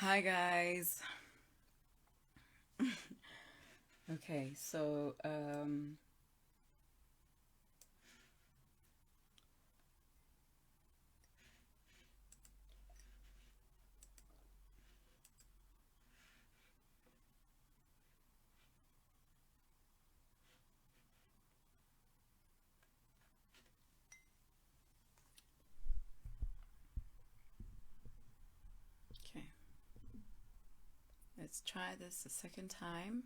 Hi guys. Okay, so okay, let's try this a second time.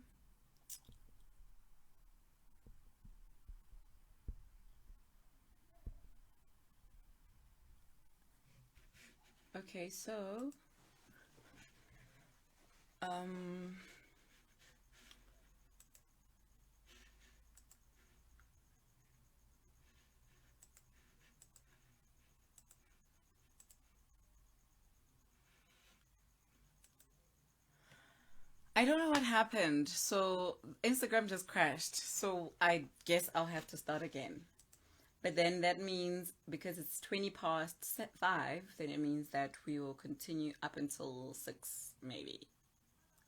Okay, so um I don't know what happened. So Instagram just crashed. So I guess I'll have to start again. But then that means because it's 20 past 5, then it means that we will continue up until 6 maybe.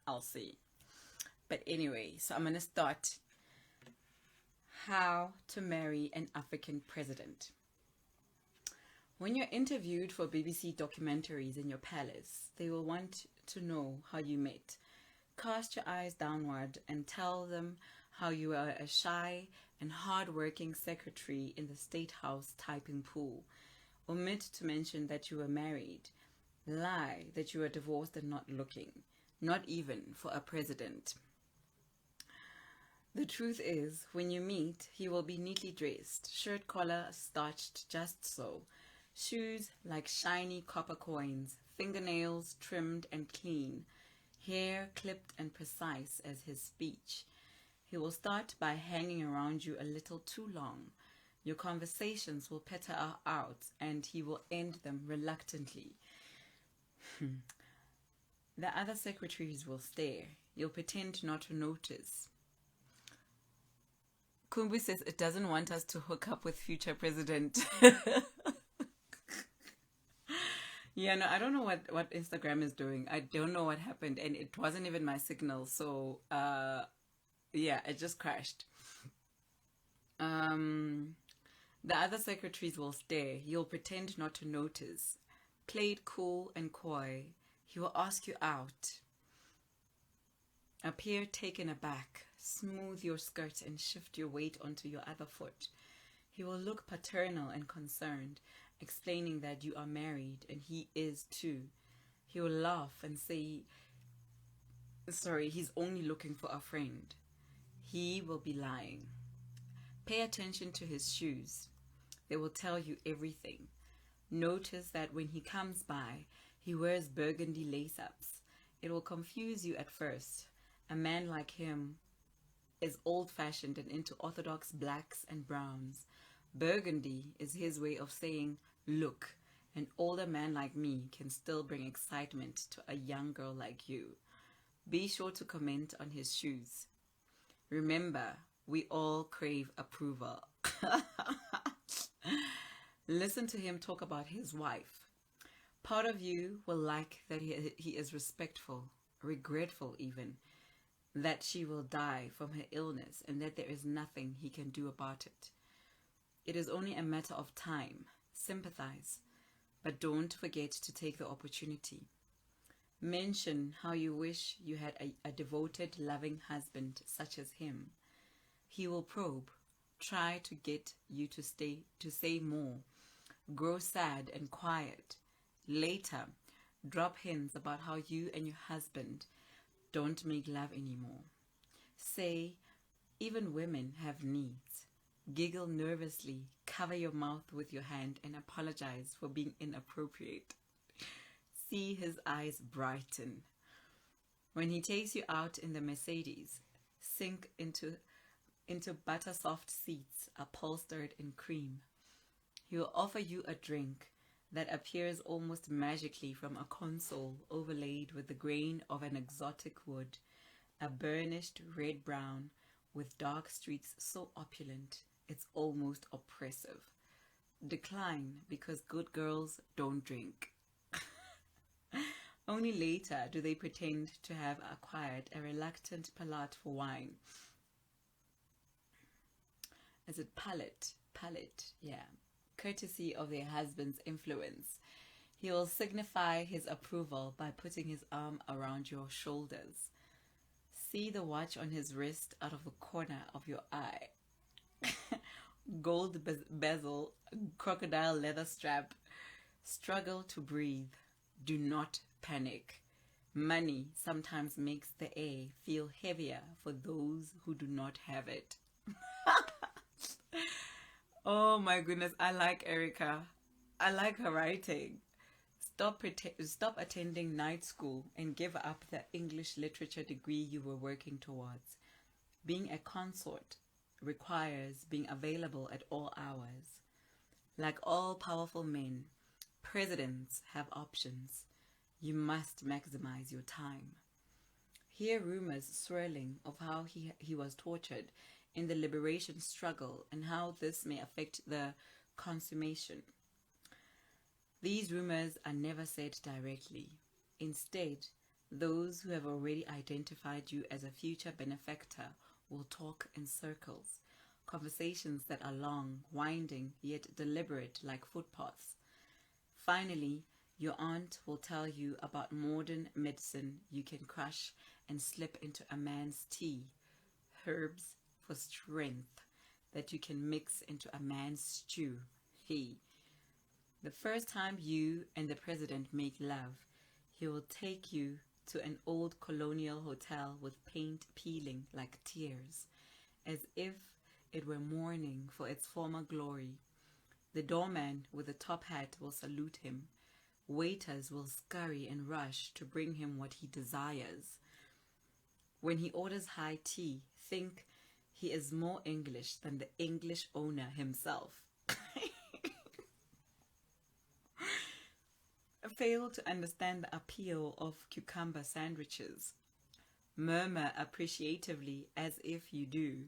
I'll see. But anyway, so I'm going to start how to marry an African president. When you're interviewed for BBC documentaries in your palace, they will want to know how you met. Cast your eyes downward and tell them how you are a shy and hard-working secretary in the State House typing pool. Omit to mention that you were married. Lie that you are divorced and not looking, not even for a president. The truth is, when you meet, he will be neatly dressed, shirt collar starched just so, shoes like shiny copper coins, fingernails trimmed and clean, hair clipped and precise as his speech. He will start by hanging around you a little too long. Your conversations will peter out and he will end them reluctantly. The other secretaries will stare. You'll pretend not to notice. Kumbu says it doesn't want us to hook up with future president. Yeah, no, I don't know what Instagram is doing. I don't know what happened, and it wasn't even my signal. So, yeah, it just crashed. Um, the other secretaries will stare. You'll pretend not to notice. Play it cool and coy. He will ask you out. Appear taken aback. Smooth your skirt and shift your weight onto your other foot. He will look paternal and concerned, explaining that you are married and he is too. He will laugh and say, sorry, he's only looking for a friend. He will be lying. Pay attention to his shoes. They will tell you everything. Notice that when he comes by, he wears burgundy lace ups. It will confuse you at first. A man like him is old fashioned and into orthodox blacks and browns. Burgundy is his way of saying, look, an older man like me can still bring excitement to a young girl like you. Be sure to comment on his shoes. Remember, we all crave approval. Listen to him talk about his wife. Part of you will like that he is respectful, regretful even, that she will die from her illness and that there is nothing he can do about it. It is only a matter of time. Sympathize, but don't forget to take the opportunity. Mention how you wish you had a devoted, loving husband such as him. He will probe, try to get you to say more, grow sad and quiet. Later, drop hints about how you and your husband don't make love anymore. Say, even women have needs. Giggle nervously, cover your mouth with your hand, and apologize for being inappropriate. See his eyes brighten. When he takes you out in the Mercedes, sink into butter soft seats upholstered in cream. He will offer you a drink that appears almost magically from a console overlaid with the grain of an exotic wood, a burnished red-brown with dark streaks so opulent it's almost oppressive. Decline because good girls don't drink. Only later do they pretend to have acquired a reluctant palate for wine. Is it palate? Palate, yeah. Courtesy of their husband's influence. He will signify his approval by putting his arm around your shoulders. See the watch on his wrist out of the corner of your eye. Gold bezel, crocodile leather strap. Struggle to breathe. Do not panic. Money sometimes makes the air feel heavier for those who do not have it. Oh my goodness, I like Erica. I like her writing. Stop attending night school and give up the English literature degree you were working towards. Being a consort requires being available at all hours. Like all powerful men, presidents have options. You must maximize your time. Hear rumors swirling of how he was tortured in the liberation struggle and how this may affect the consummation. These rumors are never said directly. Instead, those who have already identified you as a future benefactor will talk in circles, conversations that are long, winding, yet deliberate like footpaths. Finally, your aunt will tell you about modern medicine you can crush and slip into a man's tea, herbs for strength that you can mix into a man's stew. The first time you and the president make love, he will take you to an old colonial hotel with paint peeling like tears, as if it were mourning for its former glory. The doorman with the top hat will salute him. Waiters will scurry and rush to bring him what he desires. When he orders high tea, think he is more English than the English owner himself. Fail to understand the appeal of cucumber sandwiches. Murmur appreciatively as if you do.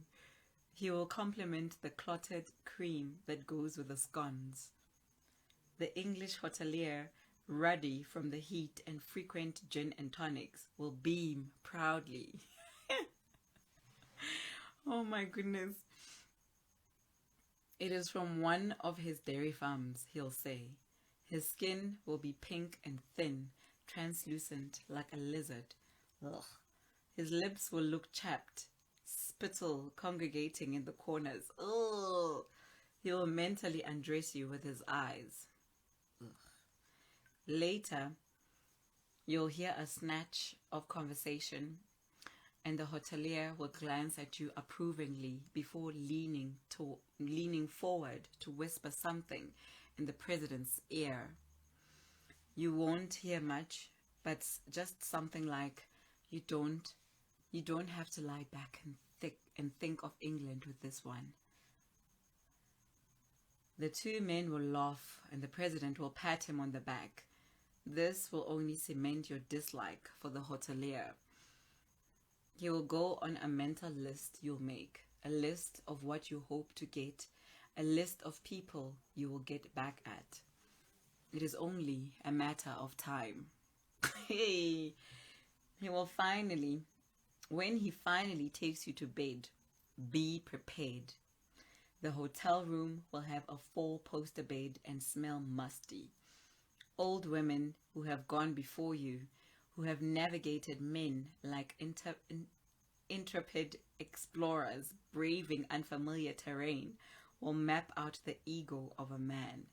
He will compliment the clotted cream that goes with the scones. The English hotelier, ruddy from the heat and frequent gin and tonics, will beam proudly. Oh my goodness. It is from one of his dairy farms, he'll say. His skin will be pink and thin, translucent like a lizard. Ugh. His lips will look chapped, spittle congregating in the corners. Ugh. He will mentally undress you with his eyes. Ugh. Later, you'll hear a snatch of conversation, and the hotelier will glance at you approvingly before leaning forward to whisper something in the president's ear. You won't hear much, but just something like, you don't have to lie back and think of England with this one. The two men will laugh and the president will pat him on the back. This will only cement your dislike for the hotelier. He will go on a mental list you'll make, a list of what you hope to get, a list of people you will get back at. It is only a matter of time. Hey, when he finally takes you to bed, be prepared. The hotel room will have a 4-poster bed and smell musty. Old women who have gone before you, who have navigated men like intrepid explorers braving unfamiliar terrain, will map out the ego of a man.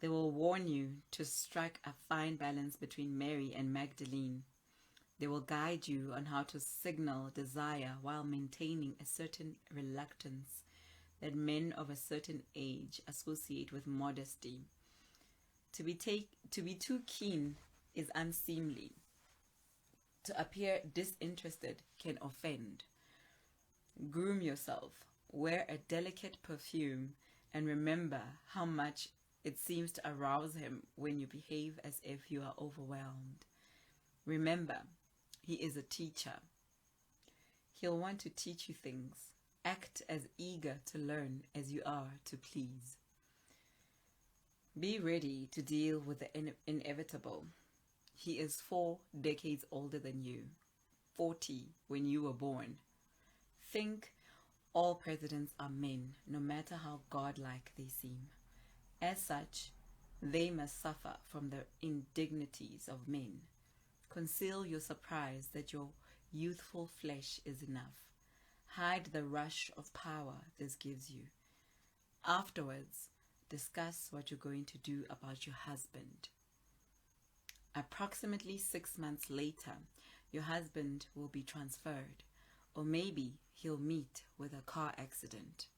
They will warn you to strike a fine balance between Mary and Magdalene. They will guide you on how to signal desire while maintaining a certain reluctance that men of a certain age associate with modesty. To be too keen is unseemly. To appear disinterested can offend. Groom yourself, wear a delicate perfume, and remember how much it seems to arouse him when you behave as if you are overwhelmed. Remember, he is a teacher. He'll want to teach you things. Act as eager to learn as you are to please. Be ready to deal with the inevitable. He is 4 decades older than you, 40 when you were born. Think all presidents are men, no matter how godlike they seem. As such, they must suffer from the indignities of men. Conceal your surprise that your youthful flesh is enough. Hide the rush of power this gives you. Afterwards, discuss what you're going to do about your husband. Approximately 6 months later, your husband will be transferred, or maybe he'll meet with a car accident.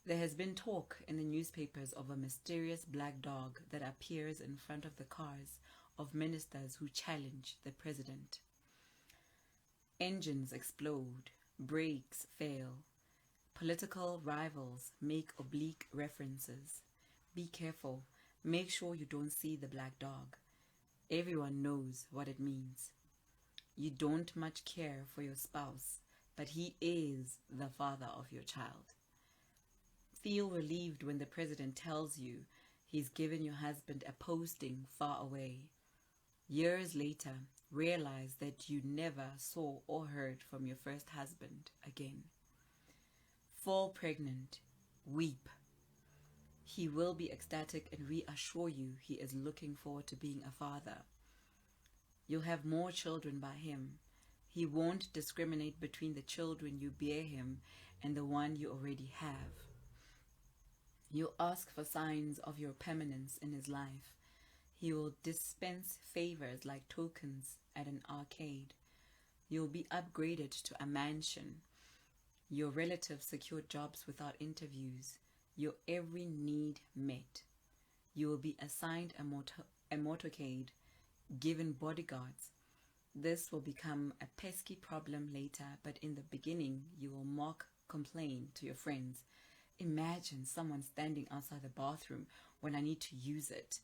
There has been talk in the newspapers of a mysterious black dog that appears in front of the cars of ministers who challenge the president. Engines explode, brakes fail. Political rivals make oblique references. Be careful. Make sure you don't see the black dog. Everyone knows what it means. You don't much care for your spouse, but he is the father of your child. Feel relieved when the president tells you he's given your husband a posting far away. Years later, realize that you never saw or heard from your first husband again. Fall pregnant, weep. He will be ecstatic and reassure you he is looking forward to being a father. You'll have more children by him. He won't discriminate between the children you bear him and the one you already have. You'll ask for signs of your permanence in his life. He will dispense favors like tokens at an arcade. You'll be upgraded to a mansion. Your relatives secured jobs without interviews. Your every need met. You will be assigned a motorcade, given bodyguards. This will become a pesky problem later, but in the beginning you will mock, complain to your friends. Imagine someone standing outside the bathroom when I need to use it.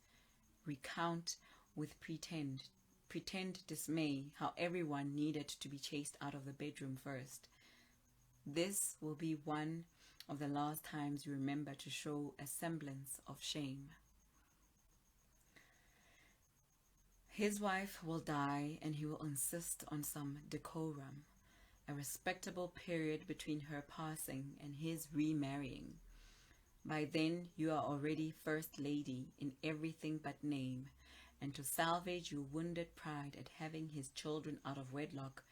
Recount with pretend dismay how everyone needed to be chased out of the bedroom first. This will be one of the last times you remember to show a semblance of shame. His wife will die and he will insist on some decorum, a respectable period between her passing and his remarrying. By then you are already first lady in everything but name, and to salvage your wounded pride at having his children out of wedlock,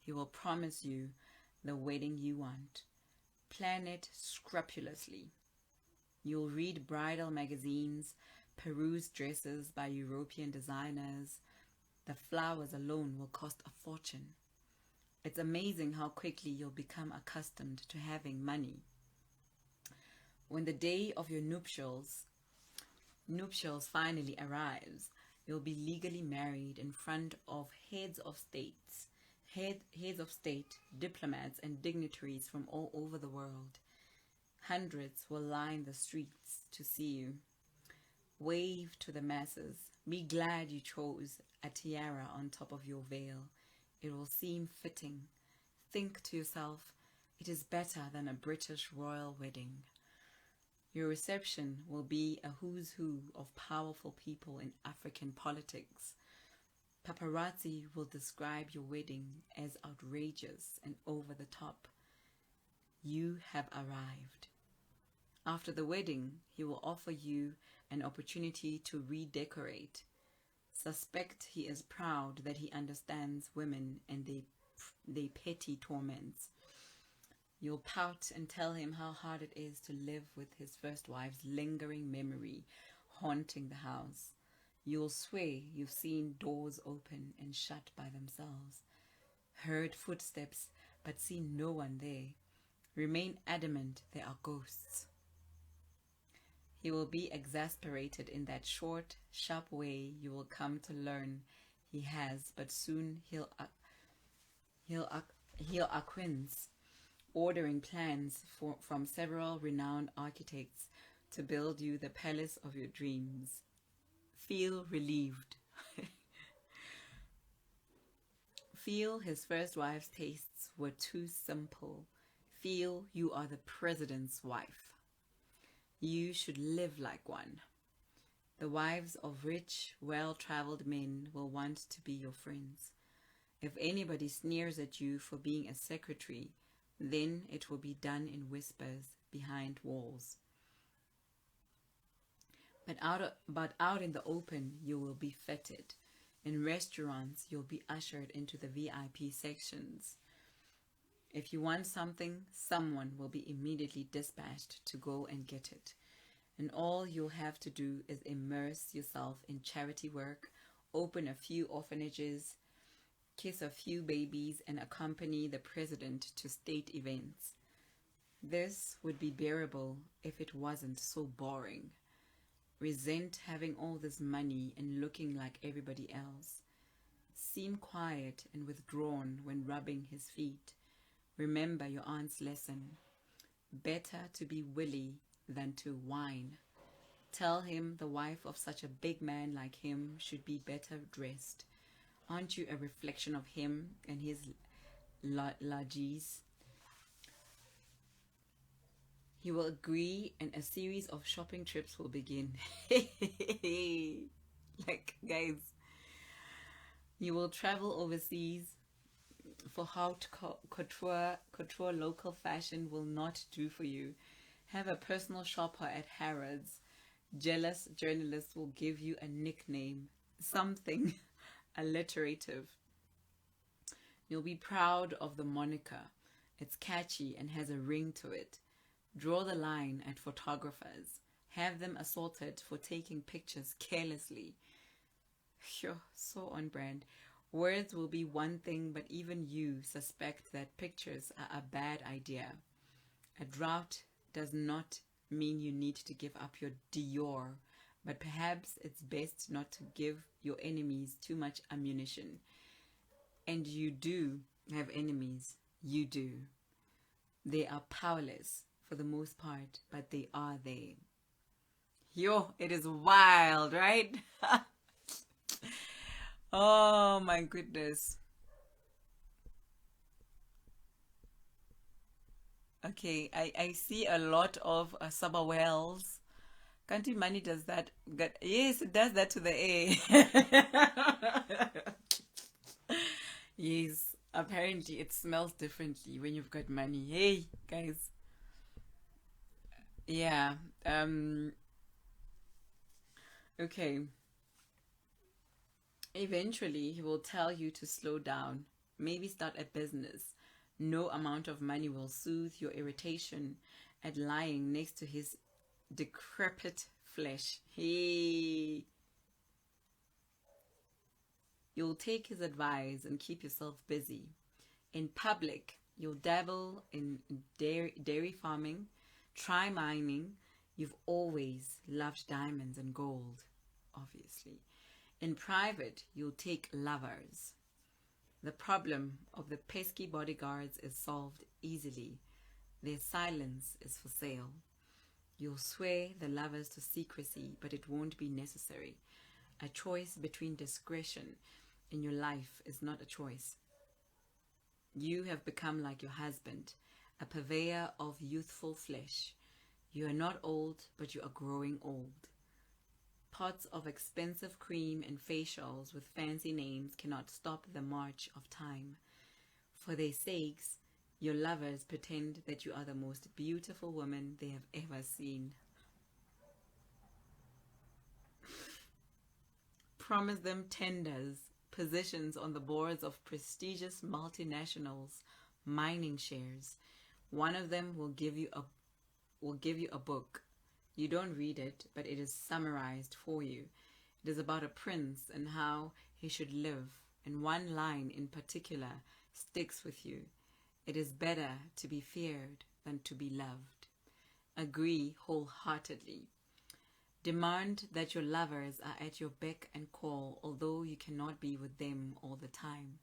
he will promise you the wedding you want. Plan it scrupulously. You'll read bridal magazines, peruse dresses by European designers. The flowers alone will cost a fortune. It's amazing how quickly you'll become accustomed to having money. When the day of your nuptials finally arrives, you'll be legally married in front of heads of state, diplomats, and dignitaries from all over the world. Hundreds will line the streets to see you. Wave to the masses. Be glad you chose a tiara on top of your veil. It will seem fitting. Think to yourself, it is better than a British royal wedding. Your reception will be a who's who of powerful people in African politics. Paparazzi will describe your wedding as outrageous and over the top. You have arrived. After the wedding, he will offer you an opportunity to redecorate. Suspect he is proud that he understands women and their petty torments. You'll pout and tell him how hard it is to live with his first wife's lingering memory haunting the house. You'll swear you've seen doors open and shut by themselves, heard footsteps but seen no one there. Remain adamant there are ghosts. He will be exasperated in that short, sharp way you will come to learn he has, but soon he'll acquiesce, ordering plans from several renowned architects to build you the palace of your dreams. Feel relieved. Feel his first wife's tastes were too simple. Feel you are the president's wife. You should live like one. The wives of rich, well-traveled men will want to be your friends. If anybody sneers at you for being a secretary, then it will be done in whispers behind walls. But out in the open, you will be feted. In restaurants, you'll be ushered into the VIP sections. If you want something, someone will be immediately dispatched to go and get it. And all you'll have to do is immerse yourself in charity work, open a few orphanages, kiss a few babies, and accompany the president to state events. This would be bearable if it wasn't so boring. Resent having all this money and looking like everybody else. Seem quiet and withdrawn when rubbing his feet. Remember your aunt's lesson. Better to be willy than to whine. Tell him the wife of such a big man like him should be better dressed. Aren't you a reflection of him and his largesse? He will agree and a series of shopping trips will begin. Like, guys, you will travel overseas for haute couture local fashion will not do for you. Have a personal shopper at Harrods. Jealous journalists will give you a nickname, something alliterative. You'll be proud of the moniker. It's catchy and has a ring to it. Draw the line at photographers. Have them assaulted for taking pictures carelessly. Sure, so on brand. Words will be one thing, but even you suspect that pictures are a bad idea. A drought does not mean you need to give up your Dior, but perhaps it's best not to give your enemies too much ammunition. And you do have enemies. You do. They are powerless for the most part, but they are there. Yo, it is wild, right? Oh my goodness. Okay, I see a lot of Saba Wells. Country money does that. Yes, it does that to the air. Yes, apparently it smells differently when you've got money. Hey, guys. Yeah. Okay. Eventually, he will tell you to slow down, maybe start a business. No amount of money will soothe your irritation at lying next to his decrepit flesh. Hey, you'll take his advice and keep yourself busy. In public, you'll dabble in dairy farming, try mining. You've always loved diamonds and gold, obviously. In private, you'll take lovers. The problem of the pesky bodyguards is solved easily. Their silence is for sale. You'll swear the lovers to secrecy, but it won't be necessary. A choice between discretion in your life is not a choice. You have become like your husband, a purveyor of youthful flesh. You are not old, but you are growing old. Pots of expensive cream and facials with fancy names cannot stop the march of time. For their sakes, your lovers pretend that you are the most beautiful woman they have ever seen. Promise them tenders, positions on the boards of prestigious multinationals, mining shares. One of them will give you a book. You don't read it, but it is summarized for you. It is about a prince and how he should live, and one line in particular sticks with you. It is better to be feared than to be loved. Agree wholeheartedly. Demand that your lovers are at your beck and call, although you cannot be with them all the time.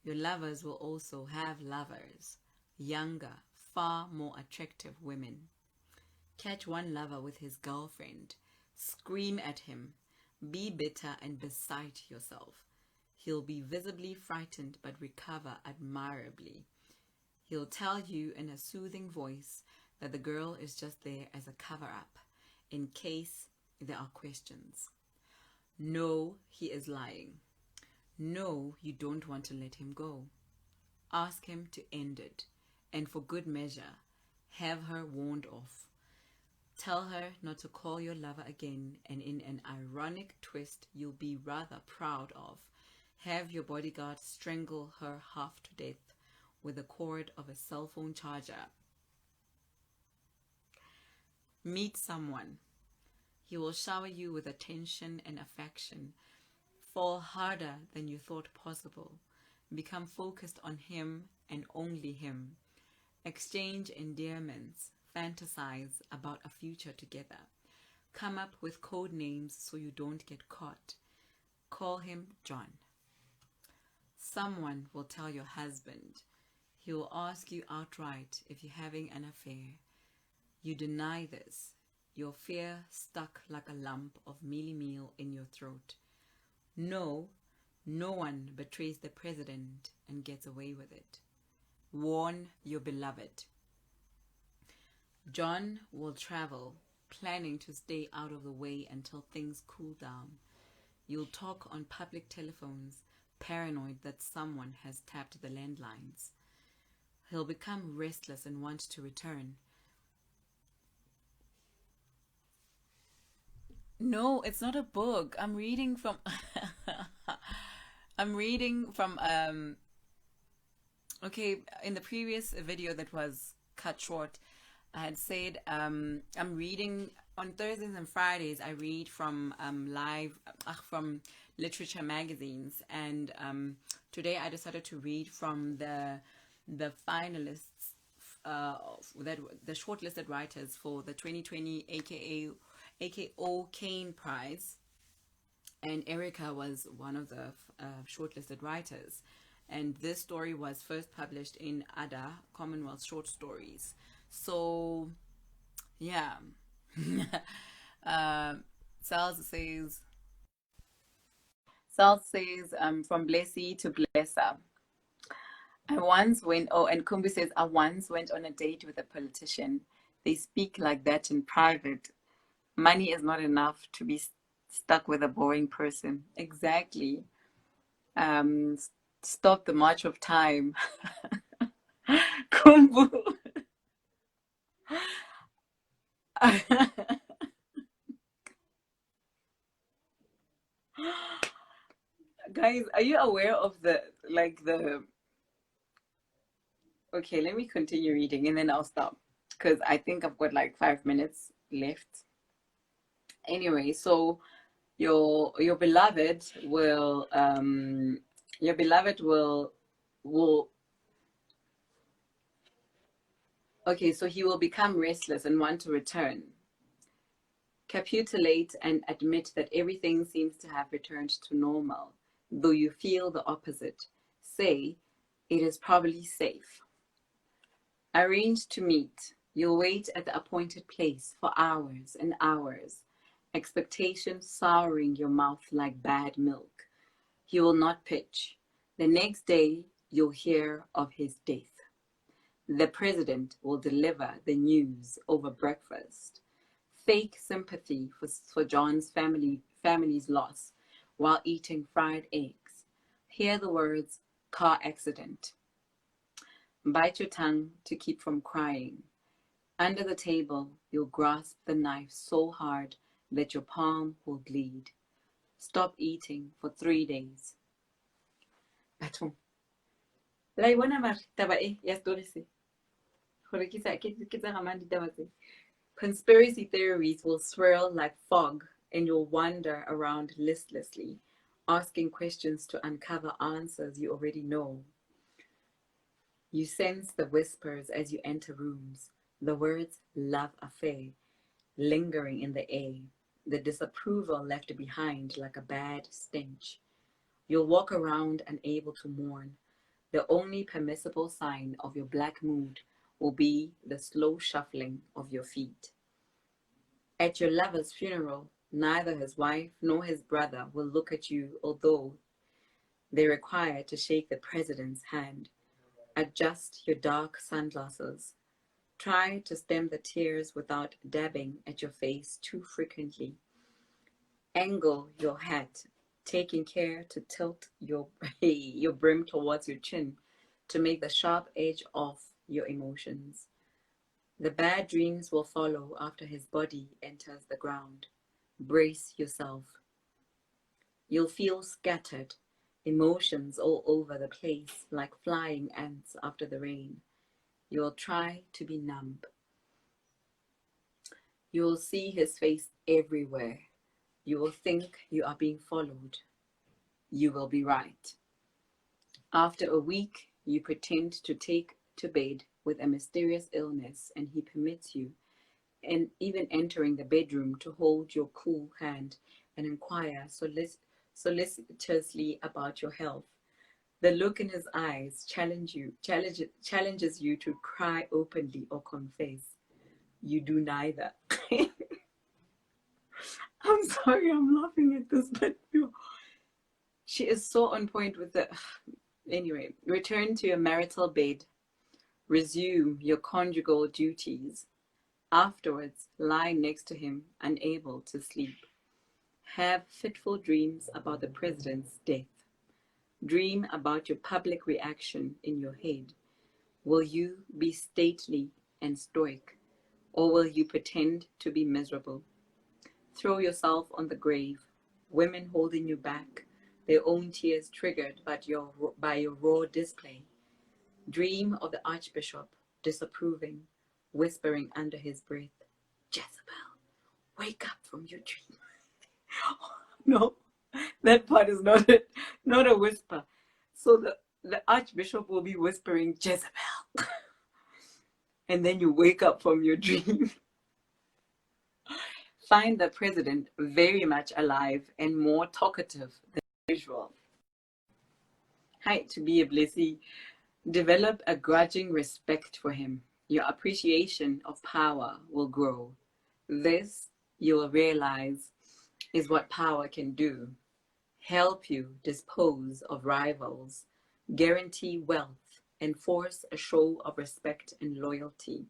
Your lovers will also have lovers, younger, far more attractive women. Catch one lover with his girlfriend. Scream at him. Be bitter and beside yourself. He'll be visibly frightened but recover admirably. He'll tell you in a soothing voice that the girl is just there as a cover-up, in case there are questions. No, he is lying. No, you don't want to let him go. Ask him to end it, and for good measure, have her warned off. Tell her not to call your lover again, and in an ironic twist you'll be rather proud of, have your bodyguard strangle her half to death with the cord of a cell phone charger. Meet someone. He will shower you with attention and affection. Fall harder than you thought possible. Become focused on him and only him. Exchange endearments. Fantasize about a future together. Come up with code names so you don't get caught. Call him John. Someone will tell your husband. He will ask you outright if you're having an affair. You deny this. Your fear stuck like a lump of mealy meal in your throat. No, no one betrays the president and gets away with it. Warn your beloved. John will travel, planning to stay out of the way until things cool down. You'll talk on public telephones, paranoid that someone has tapped the landlines. He'll become restless and want to return. No, it's not a book. I'm reading from okay, in the previous video that was cut short, I had said I'm reading on Thursdays and Fridays. I read from from literature magazines, and today I decided to read from the finalists, that the shortlisted writers for the 2020 AKO Caine Prize, and Erica was one of the shortlisted writers. And this story was first published in ADA, Commonwealth Short Stories. So, yeah. Salz says, from Blessy to Blesser. I once went, and Kumbi says, I once went on a date with a politician. They speak like that in private. Money is not enough to be stuck with a boring person. Exactly. Stop the march of time. Kumbu. Guys, are you aware of okay, let me continue reading and then I'll stop, because I think I've got like 5 minutes left. Anyway, so your beloved will okay, so he will become restless and want to return. Capitulate and admit that everything seems to have returned to normal, though you feel the opposite. Say, it is probably safe. Arrange to meet. You'll wait at the appointed place for hours and hours, expectation souring your mouth like bad milk. He will not pitch. The next day, you'll hear of his death. The president will deliver the news over breakfast. Fake sympathy for John's family's loss while eating fried eggs. Hear the words, car accident. Bite your tongue to keep from crying. Under the table, you'll grasp the knife so hard that your palm will bleed. Stop eating for 3 days. Batong. Lai bona mare taba e ya story se. Gore ke tsa gamang ditaba tse. Conspiracy theories will swirl like fog, and you'll wander around listlessly, asking questions to uncover answers you already know. You sense the whispers as you enter rooms, the words love affair lingering in the air, the disapproval left behind like a bad stench. You'll walk around unable to mourn. The only permissible sign of your black mood will be the slow shuffling of your feet. At your lover's funeral, neither his wife nor his brother will look at you, although they're required to shake the president's hand. Adjust your dark sunglasses. Try to stem the tears without dabbing at your face too frequently. Angle your hat, taking care to tilt your, your brim towards your chin to make the sharp edge of your emotions. The bad dreams will follow after his body enters the ground. Brace yourself. You'll feel scattered, emotions all over the place like flying ants after the rain. You'll try to be numb. You will see his face everywhere. You will think you are being followed. You will be right. After a week, you pretend to take to bed with a mysterious illness, and he permits you, and even entering the bedroom, to hold your cool hand and inquire solicitously about your health. The look in his eyes challenges you to cry openly or confess. You do neither. I'm sorry, I'm laughing at this, but she is so on point with the. Anyway, return to your marital bed. Resume your conjugal duties. Afterwards, lie next to him, unable to sleep. Have fitful dreams about the president's death. Dream about your public reaction in your head. Will you be stately and stoic, or will you pretend to be miserable? Throw yourself on the grave, women holding you back, their own tears triggered by your raw display. Dream of the Archbishop, disapproving, whispering under his breath, Jezebel, wake up from your dream. No, that part is not a whisper. So the Archbishop will be whispering, Jezebel. And then you wake up from your dream. Find the president very much alive and more talkative than usual. Hi, to be a blessing. Develop a grudging respect for him. Your appreciation of power will grow. This, you will realize, is what power can do. Help you dispose of rivals, guarantee wealth, enforce a show of respect and loyalty.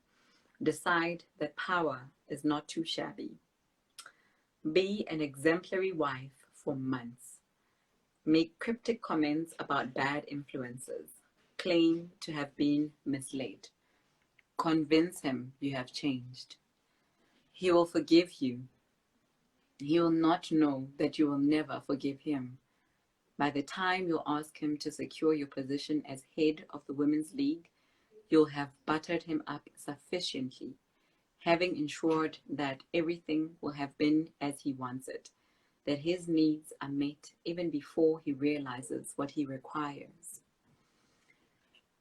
Decide that power is not too shabby. Be an exemplary wife for months. Make cryptic comments about bad influences. Claim to have been misled. Convince him you have changed. He will forgive you. He will not know that you will never forgive him. By the time you'll ask him to secure your position as head of the Women's League, you'll have buttered him up sufficiently, having ensured that everything will have been as he wants it, that his needs are met even before he realizes what he requires.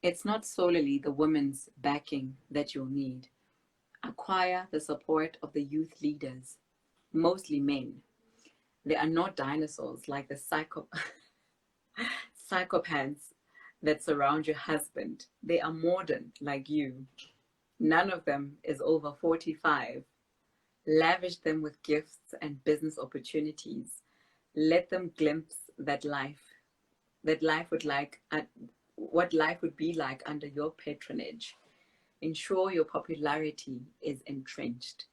It's not solely the women's backing that you'll need. Acquire the support of the youth leaders, mostly men. They are not dinosaurs like the psychopaths that surround your husband. They are modern like you. None of them is over 45. Lavish them with gifts and business opportunities. Let them glimpse what life would be like under your patronage. Ensure your popularity is entrenched.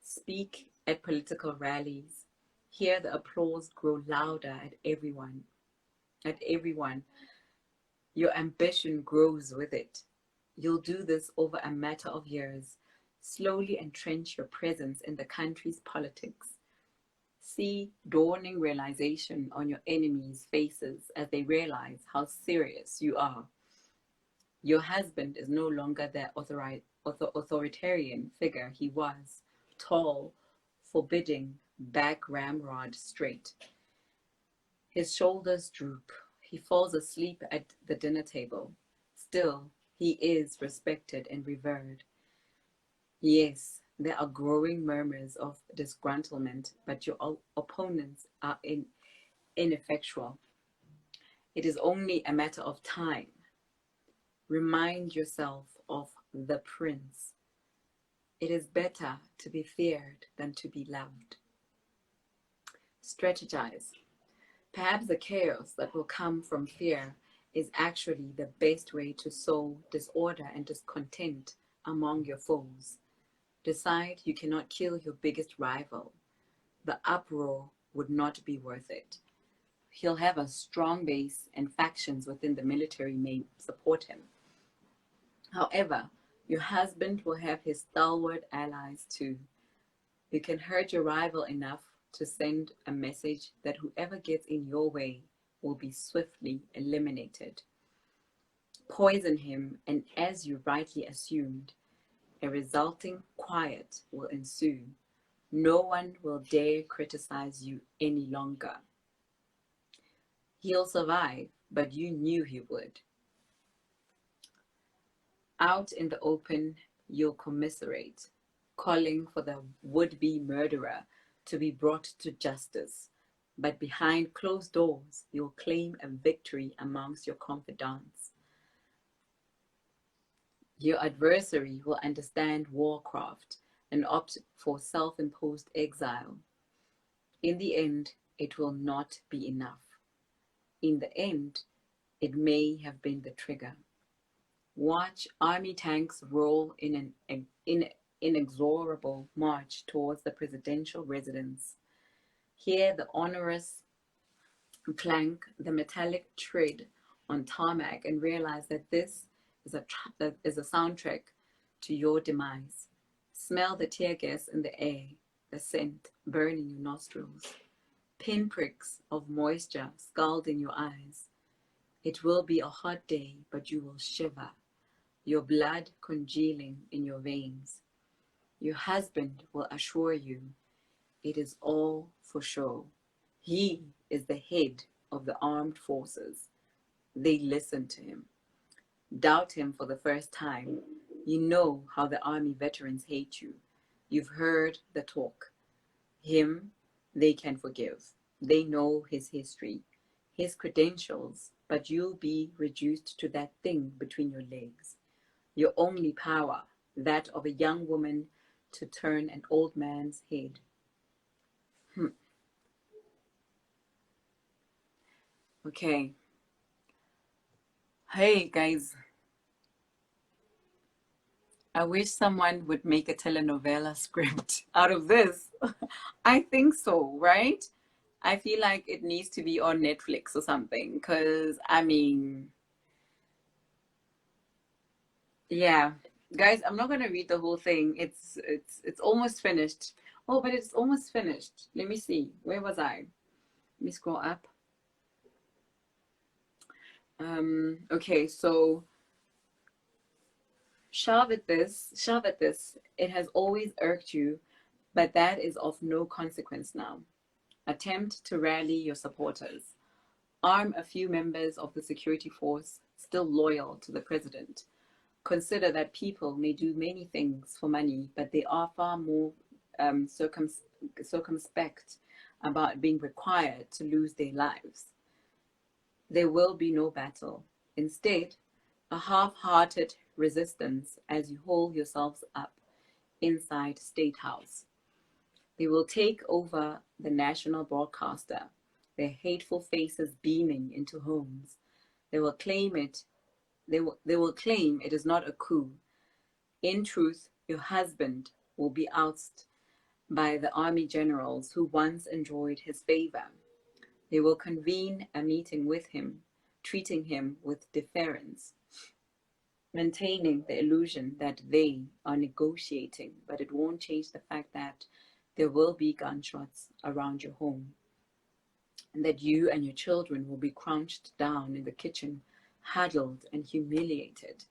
Speak at political rallies. Hear the applause grow louder at everyone. Your ambition grows with it. You'll do this over a matter of years. Slowly entrench your presence in the country's politics. See dawning realization on your enemies' faces as they realize how serious you are. Your husband is no longer the authoritarian figure he was, tall, forbidding, back ramrod straight. His shoulders droop. He falls asleep at the dinner table. Still, he is respected and revered. Yes, there are growing murmurs of disgruntlement, but your opponents are ineffectual. It is only a matter of time. Remind yourself of the prince. It is better to be feared than to be loved. Strategize. Perhaps the chaos that will come from fear is actually the best way to sow disorder and discontent among your foes. Decide you cannot kill your biggest rival. The uproar would not be worth it. He'll have a strong base, and factions within the military may support him. However, your husband will have his stalwart allies too. You can hurt your rival enough to send a message that whoever gets in your way will be swiftly eliminated. Poison him, and as you rightly assumed, a resulting quiet will ensue. No one will dare criticize you any longer. He'll survive, but you knew he would. Out in the open, you'll commiserate, calling for the would-be murderer to be brought to justice. But behind closed doors, you'll claim a victory amongst your confidants. Your adversary will understand warcraft and opt for self-imposed exile. In the end, it will not be enough. In the end, it may have been the trigger. Watch army tanks roll in an inexorable march towards the presidential residence. Hear the onerous clank, the metallic tread on tarmac, and realize that this is a soundtrack to your demise. Smell the tear gas in the air, the scent burning your nostrils, pinpricks of moisture scalding your eyes. It will be a hot day, but you will shiver, your blood congealing in your veins. Your husband will assure you it is all for show. He is the head of the armed forces. They listen to him. Doubt him for the first time. You know how the army veterans hate you. You've heard the talk. Him, they can forgive. They know his history, his credentials, but you'll be reduced to that thing between your legs. Your only power, that of a young woman to turn an old man's head. Okay. Hey, guys. I wish someone would make a telenovela script out of this. I think so, right? I feel like it needs to be on Netflix or something, because, I mean, yeah. Guys, I'm not going to read the whole thing. It's almost finished. Oh, but it's almost finished. Let me see. Where was I? Let me scroll up. Okay, so shove at this. It has always irked you, but that is of no consequence now. Attempt to rally your supporters. Arm a few members of the security force still loyal to the president. Consider that people may do many things for money, but they are far more circumspect about being required to lose their lives. There will be no battle. Instead, a half-hearted resistance as you hold yourselves up inside State House. They will take over the national broadcaster, their hateful faces beaming into homes. They will claim it. They will claim it is not a coup. In truth, your husband will be ousted by the army generals who once enjoyed his favor. They will convene a meeting with him, treating him with deference, maintaining the illusion that they are negotiating, but it won't change the fact that there will be gunshots around your home, and that you and your children will be crouched down in the kitchen, huddled and humiliated.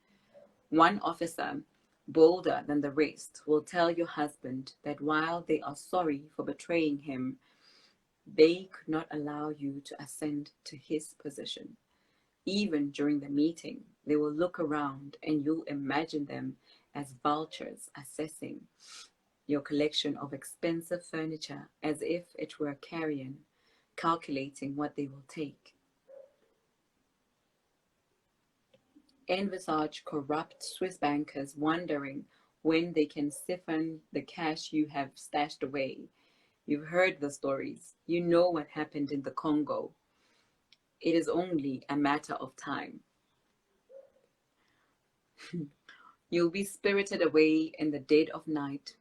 One officer, bolder than the rest, will tell your husband that while they are sorry for betraying him, they could not allow you to ascend to his position. Even during the meeting, they will look around and you'll imagine them as vultures assessing your collection of expensive furniture as if it were carrion, calculating what they will take. Envisage corrupt Swiss bankers wondering when they can siphon the cash you have stashed away. You've heard the stories. You know what happened in the Congo. It is only a matter of time. You'll be spirited away in the dead of night.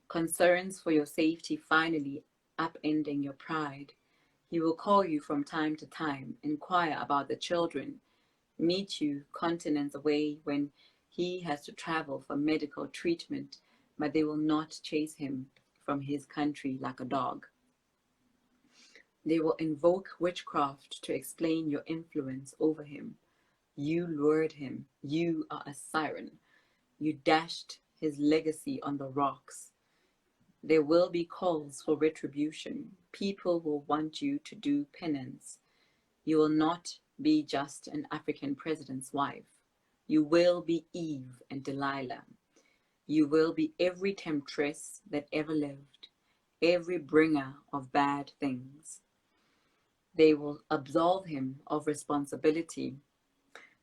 Concerns for your safety finally upending your pride. He will call you from time to time, inquire about the children, meet you continents away when he has to travel for medical treatment, but they will not chase him from his country like a dog. They will invoke witchcraft to explain your influence over him. You lured him. You are a siren. You dashed his legacy on the rocks. There will be calls for retribution. People will want you to do penance. You will not be just an African president's wife. You will be Eve and Delilah. You will be every temptress that ever lived, every bringer of bad things. They will absolve him of responsibility.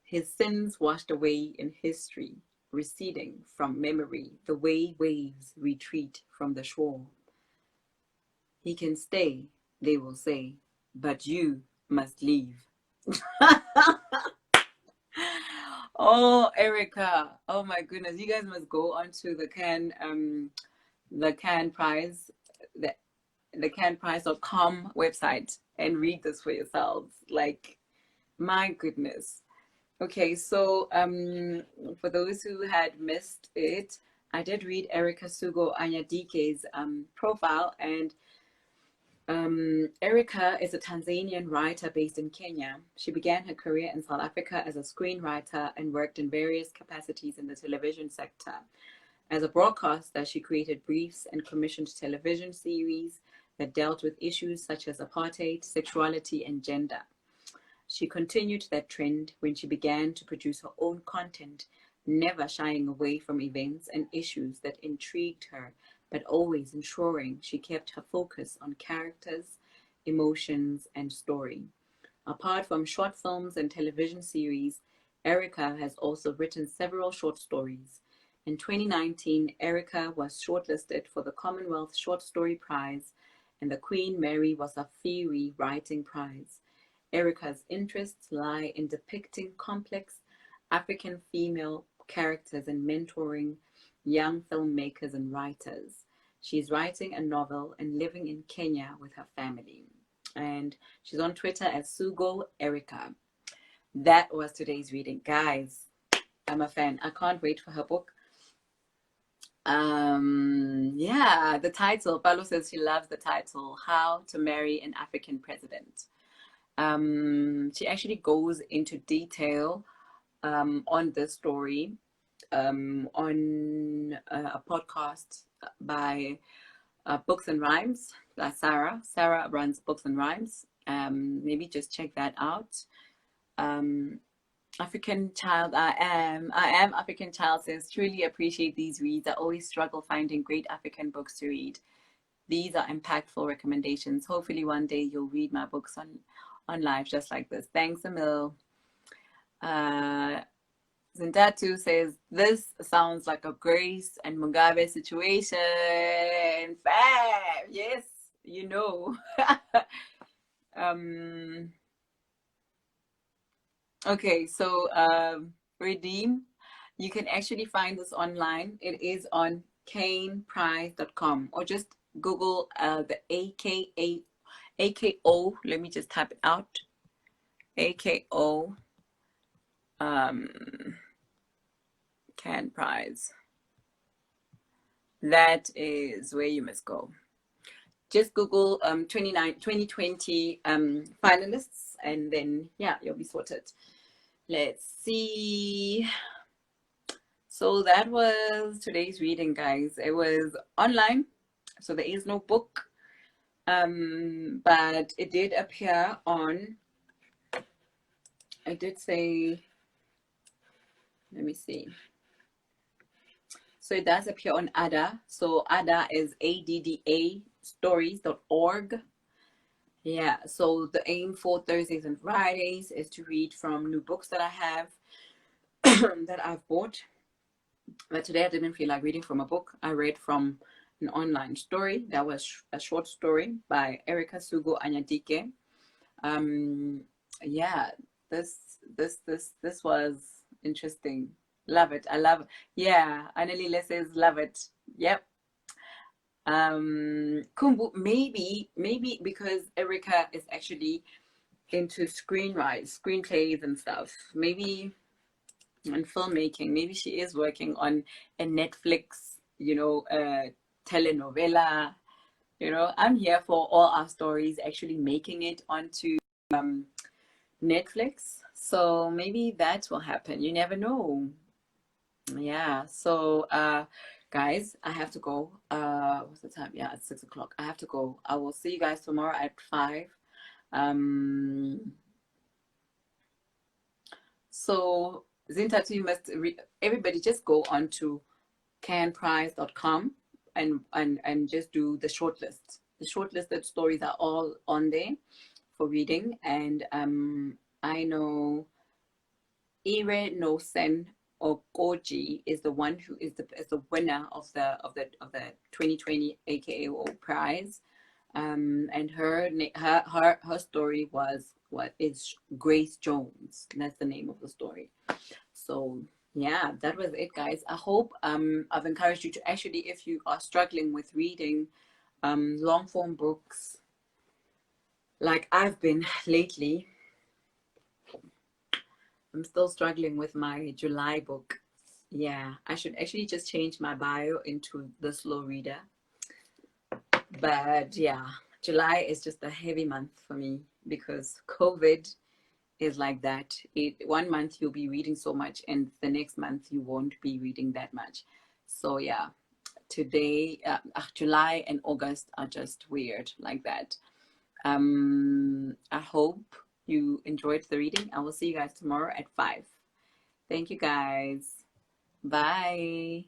His sins washed away in history, receding from memory, the way waves retreat from the shore. He can stay, they will say, but you must leave. Oh, Erica. Oh my goodness. You guys must go onto the Caine Prize, the CainePrize.com website and read this for yourselves. Like, my goodness. Okay, so for those who had missed it, I did read Erica Sugo Anyadike's profile, and Erica is a Tanzanian writer based in Kenya. She began her career in South Africa as a screenwriter and worked in various capacities in the television sector. As a broadcaster, she created briefs and commissioned television series that dealt with issues such as apartheid, sexuality, and gender. She continued that trend when she began to produce her own content, never shying away from events and issues that intrigued her, but always ensuring she kept her focus on characters, emotions, and story. Apart from short films and television series, Erica has also written several short stories. In 2019, Erica was shortlisted for the Commonwealth Short Story Prize and the Queen Mary Wasafiri Writing Prize. Erica's interests lie in depicting complex African female characters and mentoring young filmmakers and writers. She's writing a novel and living in Kenya with her family. And she's on Twitter as Sugo Erica. That was today's reading. Guys, I'm a fan. I can't wait for her book. Yeah, the title, Palo says she loves the title, How to Marry an African President. She actually goes into detail on this story on a podcast by Books and Rhymes by Sarah. Sarah runs Books and Rhymes. Maybe just check that out. African Child, I am African Child says, truly appreciate these reads. I always struggle finding great African books to read. These are impactful recommendations. Hopefully one day you'll read my books on live just like this. Thanks, Emil. Zindatu says, this sounds like a Grace and Mugabe situation. Fab, yes, you know. Okay, so Redeem, you can actually find this online. It is on CainePrize.com, or just Google the AKO, let me just type it out, AKO Caine Prize. That is where you must go. Just Google 2020 finalists, and then yeah, you'll be sorted. Let's see. So that was today's reading, guys. It was online, so there is no book, but it did appear on, I did say, let me see. So it does appear on ADA. So ADA is ADDA stories.org. Yeah, so the aim for Thursdays and Fridays is to read from new books that I have that I've bought. But today I didn't feel like reading from a book. I read from an online story that was a short story by Erica Sugo Anyadike. Yeah, this was interesting. Love it. I love it. Yeah, Annalila says love it. Yep. Kumbu, maybe because Erica is actually into screenplays and stuff. Maybe and filmmaking. Maybe she is working on a Netflix, telenovela. I'm here for all our stories actually making it onto Netflix. So maybe that will happen. You never know. Yeah. So, guys, I have to go. What's the time? Yeah, it's 6 o'clock. I have to go. I will see you guys tomorrow at 5. Um, so Zinta, you must everybody just go on to canprize.com and just do the shortlist. The shortlisted stories are all on there for reading. And I know Ire no Sen Okoji is the one who is the winner of the 2020 AKO Prize. And her story was what is Grace Jones. That's the name of the story. So yeah, that was it, guys. I hope I've encouraged you to actually, if you are struggling with reading long form books, like I've been lately. I'm still struggling with my July book. Yeah, I should actually just change my bio into the slow reader. But yeah, July is just a heavy month for me because COVID is like that. One month you'll be reading so much, and the next month you won't be reading that much. So yeah, today, July and August are just weird like that. I hope you enjoyed the reading. I will see you guys tomorrow at 5. Thank you guys. Bye.